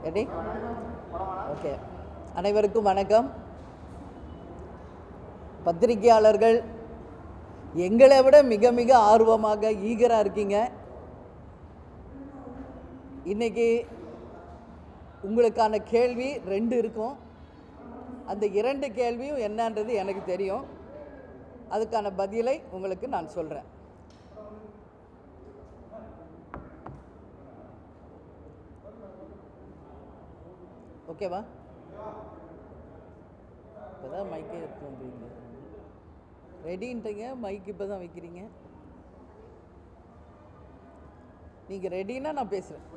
Ready? Okay. அனைவருக்கும் வணக்கம். பத்திரிகையாளர்கள் எங்களை விட மிக மிக ஆர்வமாக ஈகராக இருக்கீங்க. இன்றைக்கி உங்களுக்கான கேள்வி 2 இருக்கும். அந்த 2 கேள்வியும் என்னன்றது எனக்கு தெரியும். அதுக்கான பதிலை உங்களுக்கு நான் சொல்கிறேன். ஓகேவா? இப்போ தான் மைக்கே எடுத்து வந்துருங்க. ரெடின்றீங்க, மைக் இப்போ தான் வைக்கிறீங்க. நீங்கள் ரெடின்னா நான் பேசுகிறேன்.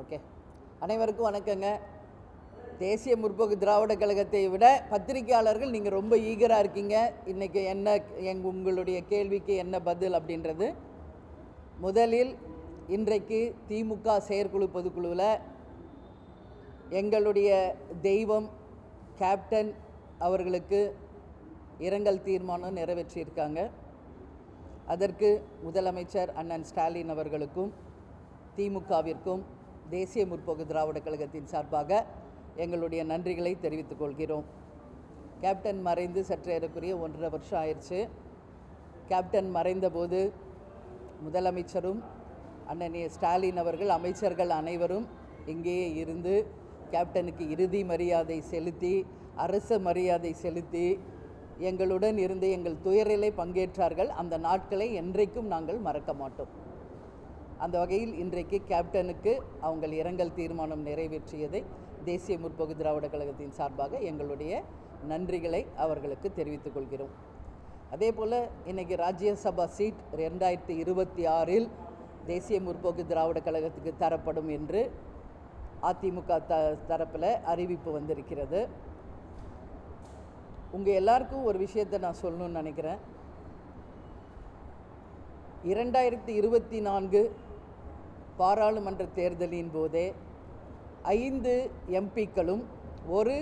ஓகே. அனைவருக்கும் வணக்கங்க. தேசிய முற்போக்கு திராவிட கழகத்தை விட பத்திரிகையாளர்கள் நீங்கள் ரொம்ப ஈகராக இருக்கீங்க. இன்றைக்கி என்ன உங்களுடைய கேள்விக்கு என்ன பதில் அப்படின்றது. முதலில் இன்றைக்கு திமுக செயற்குழு பொதுக்குழுவில் எங்களுடைய தெய்வம் கேப்டன் அவர்களுக்கு இரங்கல் தீர்மானம் நிறைவேற்றியிருக்காங்க. அதற்கு முதலமைச்சர் அண்ணன் ஸ்டாலின் அவர்களுக்கும் திமுகவிற்கும் தேசிய முற்போக்கு திராவிட கழகத்தின் சார்பாக எங்களுடைய நன்றிகளை தெரிவித்துக் கொள்கிறோம். கேப்டன் மறைந்து சற்றேறக்குரிய 1.5 வருஷம் ஆயிடுச்சு. கேப்டன் மறைந்தபோது முதலமைச்சரும் அண்ணன் ஸ்டாலின் அவர்கள், அமைச்சர்கள் அனைவரும் இங்கேயே இருந்து கேப்டனுக்கு இறுதி மரியாதை செலுத்தி, அரச மரியாதை செலுத்தி எங்களுடன் இருந்து எங்கள் துயரிலே பங்கேற்றார்கள். அந்த நாட்களை என்றைக்கும் நாங்கள் மறக்க மாட்டோம். அந்த வகையில் இன்றைக்கு கேப்டனுக்கு அவங்கள் இரங்கல் தீர்மானம் நிறைவேற்றியதை தேசிய முற்போக்கு திராவிட கழகத்தின் சார்பாக எங்களுடைய நன்றிகளை அவர்களுக்கு தெரிவித்துக் கொள்கிறோம். அதே போல் இன்றைக்கி ராஜ்யசபா சீட் 2026 தேசிய முற்போக்கு திராவிட கழகத்துக்கு தரப்படும் என்று அதிமுக தரப்பில் அறிவிப்பு வந்திருக்கிறது. உங்கள் எல்லாருக்கும் ஒரு விஷயத்தை நான் சொல்லணும்னு நினைக்கிறேன். 2024 பாராளுமன்ற தேர்தலின் போதே 5 எம்பிக்களும் ஒரு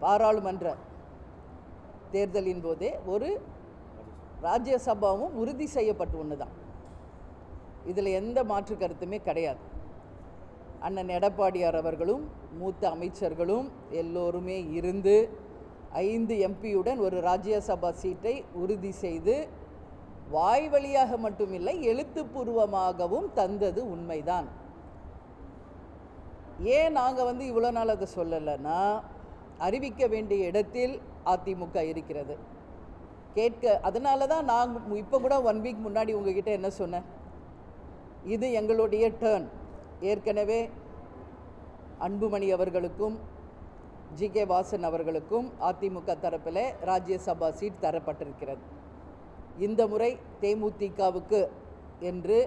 பாராளுமன்ற தேர்தலின் போதே ஒரு ராஜ்யசபாவும் உறுதி செய்யப்பட்டு ஒன்று தான். இதில் எந்த மாற்று கருத்துமே கிடையாது. அண்ணன் எடப்பாடியார் அவர்களும் மூத்த அமைச்சர்களும் எல்லோருமே இருந்து 5 எம்பியுடன் ஒரு ராஜ்யசபா சீட்டை உறுதி செய்து வாய் வழியாக மட்டுமில்லை எழுத்துப்பூர்வமாகவும் தந்தது உண்மைதான். ஏன் நாங்கள் இவ்வளோ நாள் அதை சொல்லலைன்னா, அறிவிக்க வேண்டிய இடத்தில் அதிமுக இருக்கிறது. அதனால தான் நாங்கள் இப்போ கூட 1 வீக் முன்னாடி உங்ககிட்ட என்ன சொன்னேன், இது எங்களுடைய டேர்ன். ஏற்கனவே அன்புமணி அவர்களுக்கும் ஜி.கே. வாசன் அவர்களுக்கும் அதிமுக தரப்பில் ராஜ்யசபா சீட் தரப்பட்டிருக்கிறது. இந்த முறை தேமுதிகவுக்கு என்று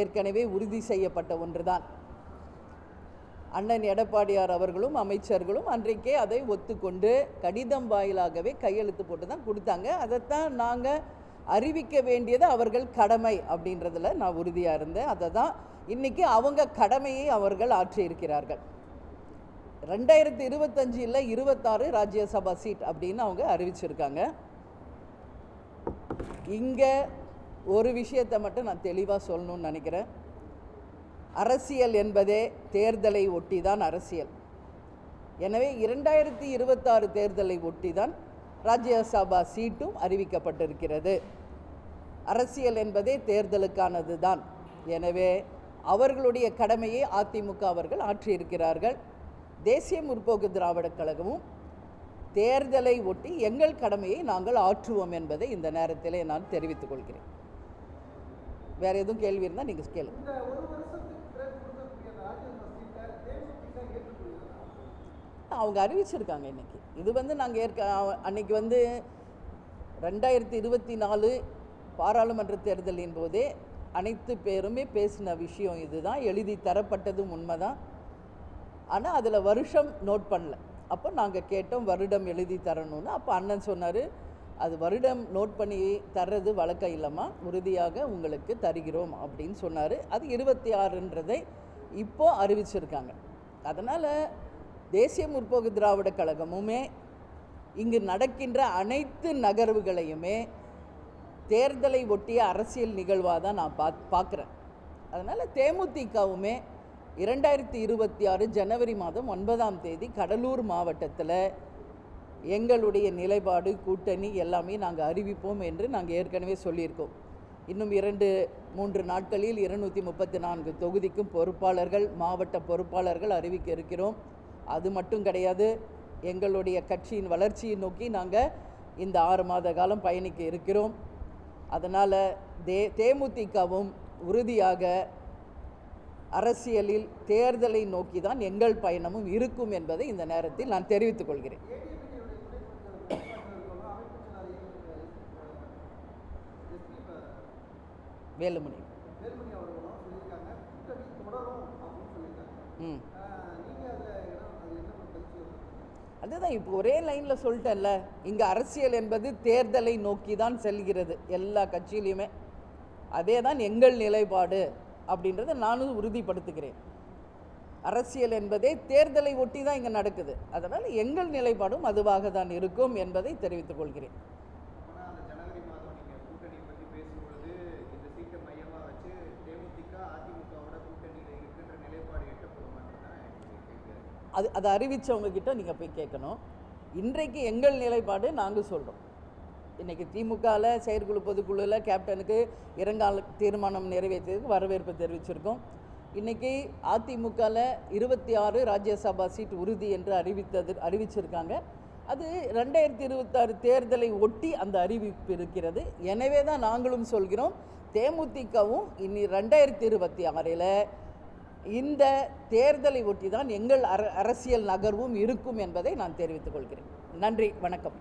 ஏற்கனவே உறுதி செய்யப்பட்ட ஒன்றுதான். அண்ணன் எடப்பாடியார் அவர்களும் அமைச்சர்களும் அன்றைக்கே அதை ஒத்துக்கொண்டு கடிதம் வாயிலாகவே கையெழுத்து போட்டு தான் கொடுத்தாங்க. அதைத்தான் நாங்கள் அறிவிக்க வேண்டியது அவர்கள் கடமை அப்படின்றதில் நான் உறுதியாக இருந்தேன். அதை தான் இன்றைக்கி அவங்க கடமையை அவர்கள் ஆற்றியிருக்கிறார்கள். 2025 26 ராஜ்யசபா சீட் அப்படின்னு அவங்க அறிவிச்சிருக்காங்க. இங்கே ஒரு விஷயத்தை மட்டும் நான் தெளிவாக சொல்லணும்னு நினைக்கிறேன். அரசியல் என்பதே தேர்தலை ஒட்டி தான் அரசியல். எனவே 2026 தேர்தலை ஒட்டி தான் ராஜ்யசபா சீட்டும் அறிவிக்கப்பட்டிருக்கிறது. அரசியல் என்பதே தேர்தலுக்கானது தான். எனவே அவர்களுடைய கடமையை அதிமுக அவர்கள் ஆற்றியிருக்கிறார்கள். தேசிய முற்போக்கு திராவிட கழகமும் தேர்தலை ஒட்டி எங்கள் கடமையை நாங்கள் ஆற்றுவோம் என்பதை இந்த நேரத்திலே நான் தெரிவித்துக் கொள்கிறேன். வேறு எதுவும் கேள்வி இருந்தால் நீங்கள் கேளுங்க. அவங்க அறிவிச்சிருக்காங்க இன்றைக்கி. இது நாங்கள் அன்றைக்கி 2024 பாராளுமன்ற தேர்தலின் போதே அனைத்து பேருமே பேசின விஷயம் இதுதான். எழுதி தரப்பட்டதும் உண்மைதான். ஆனால் அதில் வருஷம் நோட் பண்ணல. அப்போ நாங்கள் கேட்டோம் வருடம் எழுதி தரணும்னு. அப்போ அண்ணன் சொன்னார், அது வருடம் நோட் பண்ணி தர்றது வழக்கம் இல்லைம்மா, உறுதியாக உங்களுக்கு தருகிறோம் அப்படின்னு சொன்னார். அது 26ன்றதை இப்போது அறிவிச்சிருக்காங்க. அதனால் தேசிய முற்போக்கு திராவிட கழகமுமே இங்கு நடக்கின்ற அனைத்து நகர்வுகளையுமே தேர்தலை ஒட்டிய அரசியல் நிகழ்வாக தான் நான் பார்க்குறேன். அதனால் தேமுதிகவுமே 2026 ஜனவரி மாதம் 9ஆம் தேதி கடலூர் மாவட்டத்தில் எங்களுடைய நிலைப்பாடு, கூட்டணி எல்லாமே நாங்கள் அறிவிப்போம் என்று நாங்கள் ஏற்கனவே சொல்லியிருக்கோம். இன்னும் 2-3 நாட்களில் 234 தொகுதிக்கும் பொறுப்பாளர்கள், மாவட்ட பொறுப்பாளர்கள் அறிவிக்க இருக்கிறோம். அது மட்டும் கிடையாது, எங்களுடைய கட்சியின் வளர்ச்சியை நோக்கி நாங்கள் இந்த 6 மாத காலம் பயணிக்க இருக்கிறோம். அதனால் தேமுதிகவும் உறுதியாக அரசியலில் தேர்தலை நோக்கி தான் எங்கள் பயணமும் இருக்கும் என்பதை இந்த நேரத்தில் நான் தெரிவித்துக் கொள்கிறேன். வேலுமணி அதுதான் இப்போ ஒரே லைனில் சொல்லிட்டேன்ல, இங்கே அரசியல் என்பது தேர்தலை நோக்கி தான் செல்கிறது எல்லா கட்சியிலையுமே. அதே தான் எங்கள் நிலைப்பாடு அப்படின்றத நானும் உறுதிப்படுத்துகிறேன். அரசியல் என்பதே தேர்தலை ஒட்டி தான் இங்கே நடக்குது. அதனால் எங்கள் நிலைப்பாடும் அதுவாக தான் இருக்கும் என்பதை தெரிவித்துக் கொள்கிறேன். அதை அறிவித்தவங்க கிட்ட நீங்கள் போய் கேட்கணும். இன்றைக்கு எங்கள் நிலைப்பாடு நாங்கள் சொல்கிறோம். இன்றைக்கி திமுகவில் செயற்குழு பொதுக்குழுவில் கேப்டனுக்கு இரங்கால தீர்மானம் நிறைவேற்றியதுக்கு வரவேற்பு தெரிவிச்சிருக்கோம். இன்றைக்கி அதிமுகவில் 26 ராஜ்யசபா சீட் உறுதி என்று அறிவிச்சிருக்காங்க. அது 2026 தேர்தலை ஒட்டி அந்த அறிவிப்பு இருக்கிறது. எனவே தான் நாங்களும் சொல்கிறோம், தேமுதிகவும் இனி 2026 இந்த தேர்தலை ஒட்டி தான் எங்கள் அரசியல் நகர்வும் இருக்கும் என்பதை நான் தெரிவித்துக் கொள்கிறேன். நன்றி, வணக்கம்.